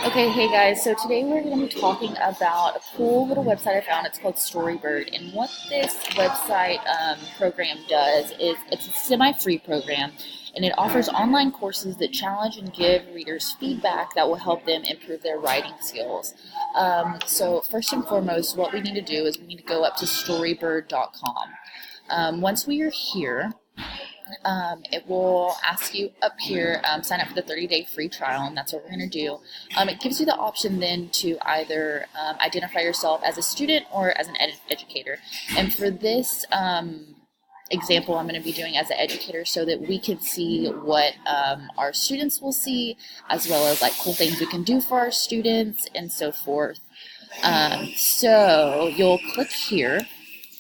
Okay, hey guys, so today we're going to be talking about a cool little website I found. It's called Storybird, and what this website program does is it's a semi-free program, and it offers online courses that challenge and give readers feedback that will help them improve their writing skills. So first and foremost, what we need to do is we need to go up to storybird.com. Once we are here, it will ask you up here, sign up for the 30-day free trial, and that's what we're going to do. It gives you the option then to either identify yourself as a student or as an educator. And for this example, I'm going to be doing as an educator so that we can see what our students will see, as well as like cool things we can do for our students and so forth. So you'll click here,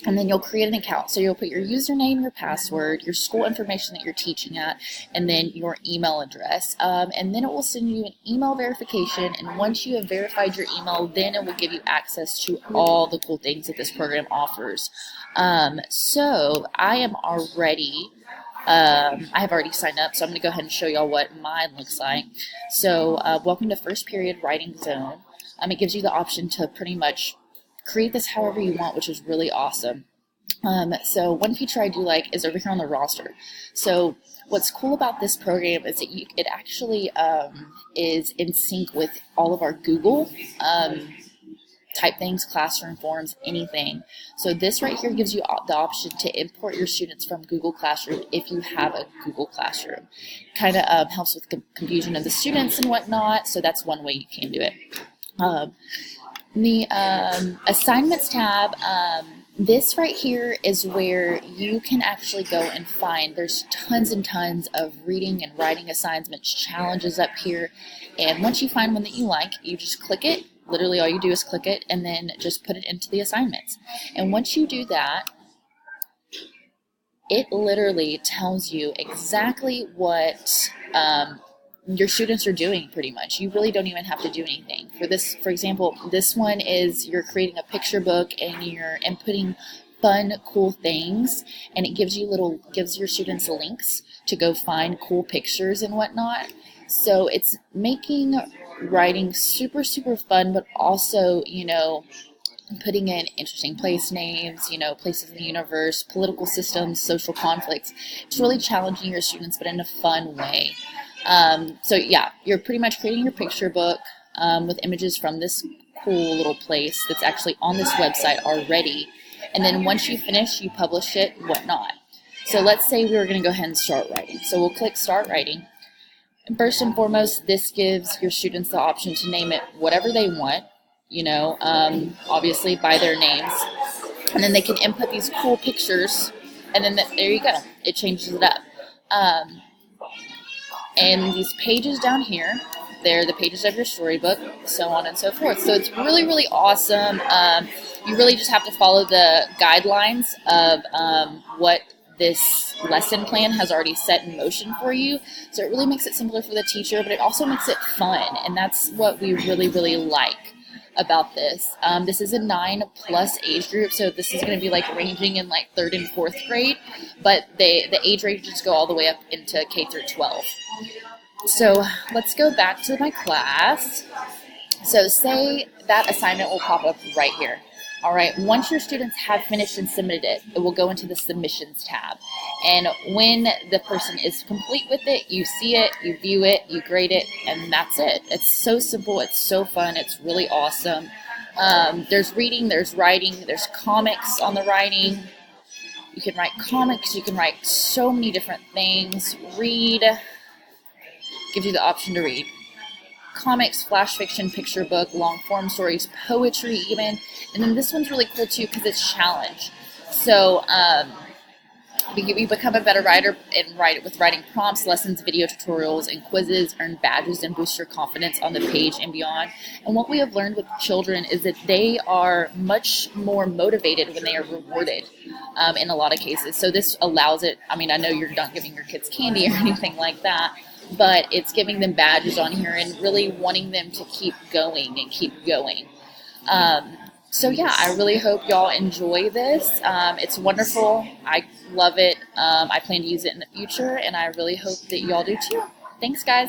and then you'll create an account. So you'll put your username, your password, your school information that you're teaching at, and then your email address. And then it will send you an email verification, and once you have verified your email, then it will give you access to all the cool things that this program offers. So I am already, I have already signed up, so I'm going to go ahead and show y'all what mine looks like. So welcome to First Period Writing Zone. It gives you the option to pretty much create this however you want, which is really awesome. So one feature I do like is over here on the roster. So what's cool about this program is that it actually is in sync with all of our Google type things, classroom forms, anything. So this right here gives you the option to import your students from Google Classroom if you have a Google Classroom. Kind of helps with confusion of the students and whatnot, so that's one way you can do it. The assignments tab, this right here is where you can actually go and find, there's tons and tons of reading and writing assignments challenges up here, and once you find one that you like, you just click it. Literally all you do is click it and then just put it into the assignments. And once you do that, it literally tells you exactly what your students are doing pretty much. You really don't even have to do anything. For this, for example, this one is you're creating a picture book and you're inputting fun, cool things, and it gives your students links to go find cool pictures and whatnot. So it's making writing super, super fun, but also, you know, putting in interesting place names, you know, places in the universe, political systems, social conflicts. It's really challenging your students, but in a fun way. So yeah, you're pretty much creating your picture book with images from this cool little place that's actually on this website already. And then once you finish, you publish it, whatnot. So let's say we were going to go ahead and start writing. So we'll click Start Writing. And first and foremost, this gives your students the option to name it whatever they want, you know, obviously by their names. And then they can input these cool pictures, and then there you go. It changes it up. And these pages down here, they're the pages of your storybook, so on and so forth. So it's really, really awesome. You really just have to follow the guidelines of what this lesson plan has already set in motion for you. So it really makes it simpler for the teacher, but it also makes it fun, and that's what we really, really like about this. This is a 9+ age group, so this is going to be like ranging in like 3rd and 4th grade, but the age ranges go all the way up into K through 12. So let's go back to my class. So say that assignment will pop up right here. All right, once your students have finished and submitted it, it will go into the submissions tab. And when the person is complete with it, you see it, you view it, you grade it, and that's it. It's so simple, it's so fun, it's really awesome. There's reading, there's writing, there's comics on the writing. You can write comics, you can write so many different things. Read, gives you the option to read comics, flash fiction, picture book, long form stories, poetry even. And then this one's really cool too because it's challenge. So you become a better writer and write with writing prompts, lessons, video tutorials, and quizzes, earn badges, and boost your confidence on the page and beyond. And what we have learned with children is that they are much more motivated when they are rewarded in a lot of cases. So this allows it. I mean, I know you're not giving your kids candy or anything like that, but it's giving them badges on here and really wanting them to keep going and keep going. So yeah, I really hope y'all enjoy this. It's wonderful. I love it. I plan to use it in the future, and I really hope that y'all do too. Thanks, guys.